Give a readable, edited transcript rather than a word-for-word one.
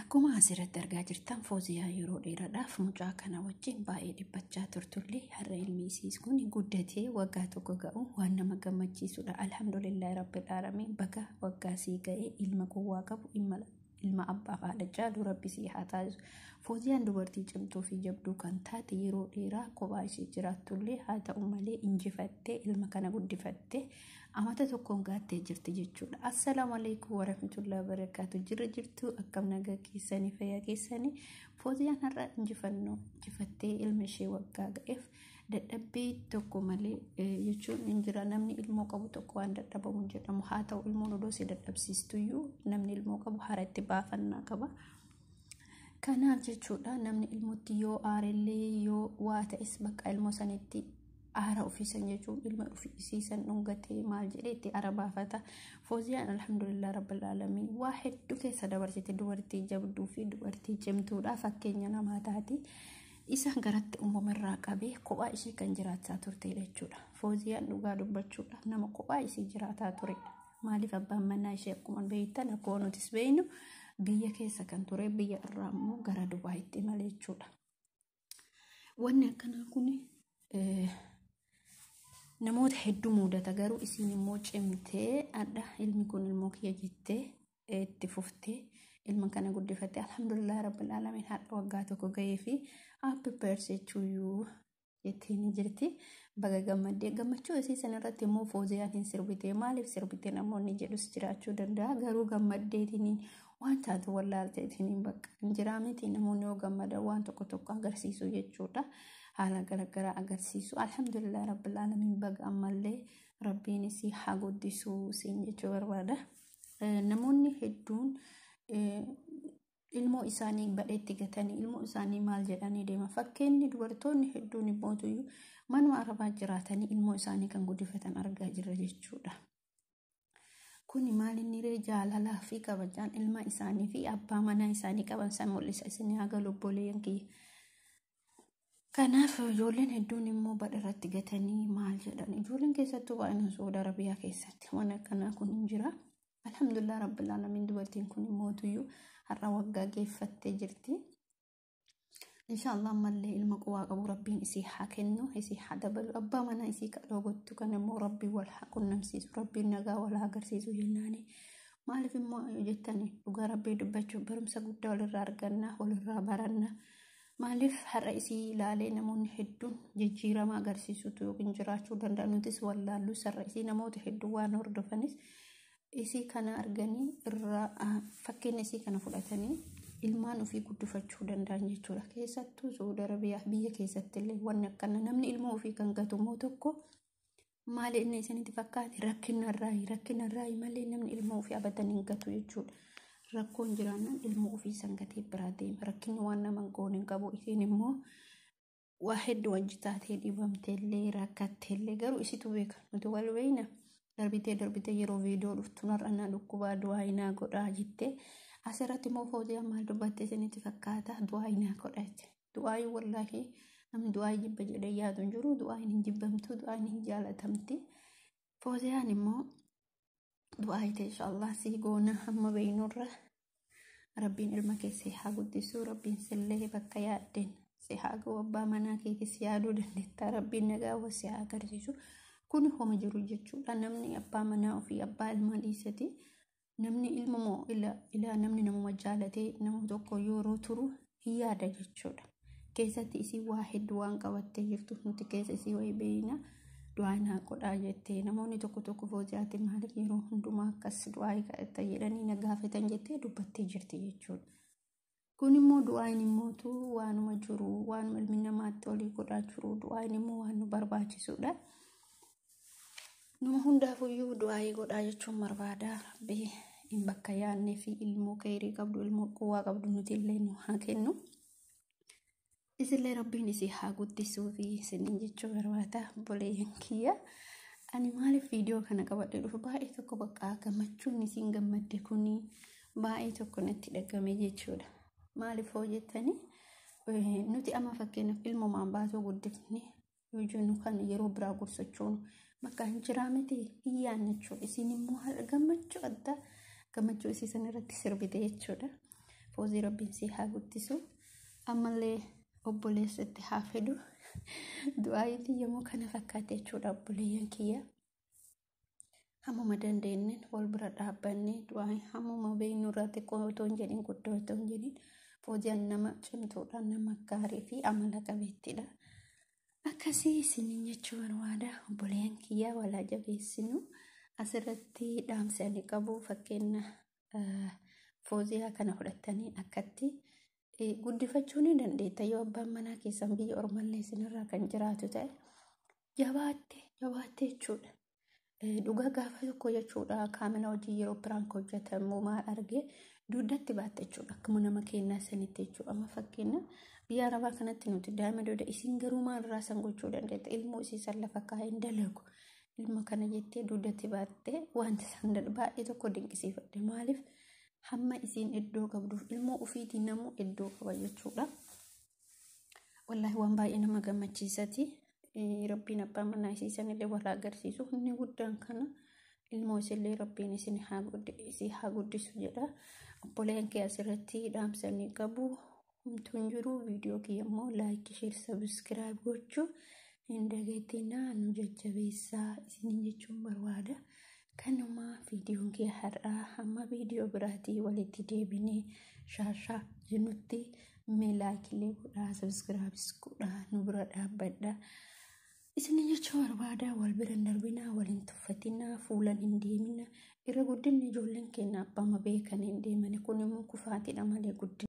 Akkuma asirratti argaa jirtan Fooziyaa yeroo dheeraadhaaf mucaa kana wajjin baay'ee dhiphachaa turtullee har'a ilmi isiis kun guddatee waggaa tokko ga'u waan nama gammachiisudha. Alhamdulillah rabbil alamin baga waggaa sii ga'ee ilma quwwaa qabu ilma abbaa fi haadha caalu rabbi sii haa taasisu. Fooziyaan dubartii cimtuu fi jabduu kan taate yeroo dheeraa kophaa ishee jiraattullee haa ta'u malee injifattee ilma kana guddifattee amata tokkoon gaattee jirti jechuudha. Assalaamu alaykum warahmatullahi wabarakatuh. Jirtu akkam nagaa keessanii fayyaa keessanii. Fooziyaan har'a injifattee ilma ishee waggaa ga'eef dadhabbii tokko malee jechuun injira namni ilmoo qabu tokko waan dadhabamu jedhamu haa ta'u ilmoon odoo si dadhabsiistuyyuu namni ilmoo qabu haratti baafannaa qaba. Kanaaf jechuudha namni ilmootti yoo aarellee yoo waa ta'es bakka ilmoo sanitti aara ofiisan jechuun ilma ofiisiisan dhungatee maal jedheetti aara baafata. Fooziyaan alhamdulillah rabbil alamin waa hedduu keessa dabarsite dubartii jabduu fi dubartii cimtuudha fakkeenya namaa taati. Isaan garatti uumamarraa qabee kophaa ishee kan jiraataa turte jechuudha. Fooziyaan dhugaa dubbachuudhaaf nama kophaa ishee jiraataa turedha. Maaliif abbaan manaa ishee akkuma beektan akkuma nutis beeknu biyya keessa kan ture biyya irraa immoo gara Dubaayitti malee jechuudha. Wanni akkanaa kun namoota hedduu mudata garuu isiin immoo cimtee adda ilmi kun ilmoo kiyya jettee itti fuftee ilma kana guddifattee alhamdulillah rabbil alamin hadha waggaa tokko ga'ee fi happy birthday to you jettee ni jirti. Baga gammaddee gammachuu isii sanarratti immoo Fooziyaan hin sirbitee maaliif sirbitee namoonni jedhus jiraachuu danda'a garuu gammaddeetiin waan taatu wallaalteetiin bakka injiraa miti namoonni yoo gammadan waan tokko agarsiisu jechuudha. Haala garagaraa agarsiisu alhamdulillah rabbil alamin baga ammallee rabbiin isii haa guddisuu siin jechuu barbaada. Namoonni hedduun ilmoo isaanii badheetti gatanii ilmoo isaanii maal jedhanii deema. Fakkeenyi dubartoonni hedduun immootuyyuu manuma arabaa jiraatanii ilmoo isaanii kan guddifatan argaa jirra jechuudha. Kuni maal inni ree jaalalaa fi kabajaan ilma isaanii fi abbaa manaa isaanii qaban san mul'isa. Isin haga lubboleeyyan kiyya. Kanaaf ijoolleen hedduun immoo badha irratti gatanii maal jedhan. Ijoolleen keessattuu baay'inaan Saudi Arabiyaa keessatti waan akkanaa kun hin jira. Alhamdulillah rabbil alamin dubartiin kun immootuyyuu har'a waggaa geeffattee jirti. Inshallah mallee ilma quwwaa qabu rabbiin isii haa kennu isii haa dabalu abbaa manaa isii kadhoo gottu kan immoo rabbii wal haa qunnamsiisu rabbiin nagaa wal haa agarsiisu jennaani. Maaliif immoo jettanii dhugaa rabbii dubbachuuf barumsa guddaa walirraa arganna walirraa baranna. Maaliif har'a isii ilaalee namoonni hedduun jijjiirama agarsiisutu yookiin jiraachuu danda'a nutis wallaallu sarra isii namoota hedduu waan hordofanis isii kana arganii irraa fakkeenya isii kana fudhatanii ilmaan ofii guddifachuu danda'an jechuudha. Keessattuu Saudi Arabiyaa biyya keessatti illee wanni akkana namni ilmoo ofii kan gatu moo tokko maali inni isinitti fakkaate rakkinarraa malee namni ilmoo ofii abadan hin gatu jechuudha. Rakkoon jiraannan ilmoo ofii sangatee biraa deema. Rakkinni waan nama goone hin qabu isiin immoo waa hedduu wajjitaatee dhibamteellee rakkatteellee garuu isitu beeka nuti wal beeyna. Darbitee yeroo viidiyoo dhuftu nar'annaa dhukkubaa du'aayinaa godhaa jettee asirratti immoo Fooziyaan maal dubbattee isinitti fakkaata du'aayinaa godhate. Du'aayi wallaahi namni du'aayi jibba jedhee yaadu hin jiru du'aayin hin jibbamtu du'aayin hin jaalatamti. Fooziyaan immoo du'aayite inshallah sii goona hamma beeynurra rabbiin ilma keessee haa guddisu rabbiin sillee bakka yaaddeen si haa ga'u abbaa manaa keetis yaaduu dandeetta rabbiin nagaa wasi haa agarsiisu. Kun homa jiru jechuudha. Namni abbaa manaa ofii abbaa ilmaa dhiisati namni ilma moo ila namni namuma jaalatee nama tokko yeroo turu hin yaada jechuudha. Keessatti isii waa hedduu waan qabattee jirtu nuti keessa isii wayii beeyna du'aayinaa godhaa jettee namoonni tokko Fooziyaatti maaliif yeroo hundumaa akkas du'aayii kadhatta jedhanii na gaafatan jettee dubbattee jirti jechuudha. Kun immoo du'aayin immootu waanuma jiru waanuma ilmi namaatti olii godhaa jiru du'aayin immoo waan nu barbaachisudha. Nama hundaafuyyuu du'aayii godhaa jechuun barbaada. Rabbii hin bakka yaadnee fi ilmoo khayrii qabdu ilmoo quwwaa qabdu nuti illee nu haa kennu. Isillee rabbiin isii haa guddisuu fi isiniin jechuu barbaada boleeyyan kiyya. Ani maaliif viidiyoo kana qabadhee dhufu baay'ee tokko bakka gammachuun isiin gammadde kuni baay'ee tokko natti dhagame jechuudha. Maaliif hoo jettanii nuti amma fakkeenyaaf ilmumaan baatoo guddifne yoo jennu kan yeroo biraa gorsachuun bakka hin jiraa miti hin yaadne jechuudha. Isiin immoo gammachuu addaa gammachuu isii sanarratti sirbite jechuudha. Foozii rabbiin si haa guddisu. Ammallee obboleessatti haa fidu. Du'aayitii yommuu kana fakkaate jechuudha obboleeyyan kiyya. Hammuma dandeenyeen wal bira dhaabbannee du'aayi hammuma beeknu irraa xiqqoo otoo hin jedhin guddoo otoo hin jedhin Fooziyaan nama cimtuudha, nama gaarii fi amala qabeettiidha. Akkasii isiniin jechuu barbaada obboleeyyan kiyyaa walaa jabeessinu. Asirratti dhaamsanii qabu fakkeenya Fooziyaa kana fudhattanii akkatti guddifachuu ni dandeetta yoo abbaan manaa keessan biyya ormallee isinirraa kan jiraatu ta'e jabaatte jechuudha. Dhugaa gaafa tokko jechuudha kaamila hojii yeroo piraank hojjetamu maal argee dugdatti baatte jechuudha akkuma nama kennaa sanitti jechuudha. Amma fakkeenya biyya arabaa kanatti nuti daa'ima dooda isin garuu maalirraa san gochuu dandeetta ilmoo isiisan lafa kaa'een dalagu ilma kana jettee dugdatti baatte wanti san baay'ee tokko dinqisiifadhe maaliif hamma isiin iddoo qabduuf ilmoo ofiitii namuu iddoo qaba jechuudha. Wallaahi waan baay'ee nama gammachiisati. Rabbiin abbaan manaa isiisan illee warra agarsiisu inni guddaan kana ilmoo isillee rabbiin isin haa guddisu jedha. Obboleen kee asirratti dhaamsanii qabu humtuun jiru viidiyoo kiyya immoo laayik sheer sabiskiraayib gochuu hin dagatinaa nu jajjabeessaa isiniin jechuun barbaada. Kanuma viidiyoon kee har'aa hamma viidiyoo biraatii walitti deebinee shaashaa jennutti mee laayikillee godhaa sabiskiraayibis godhaa nu bira dhaabbadha. Isiniin jechuun barbaada wal bira darbinaa waliin tuffatinaa fuulan hin deemina irra guddinni ijoolleen keenya abbaa beekan hin deemani kun immoo kufaatiidha malee guddina.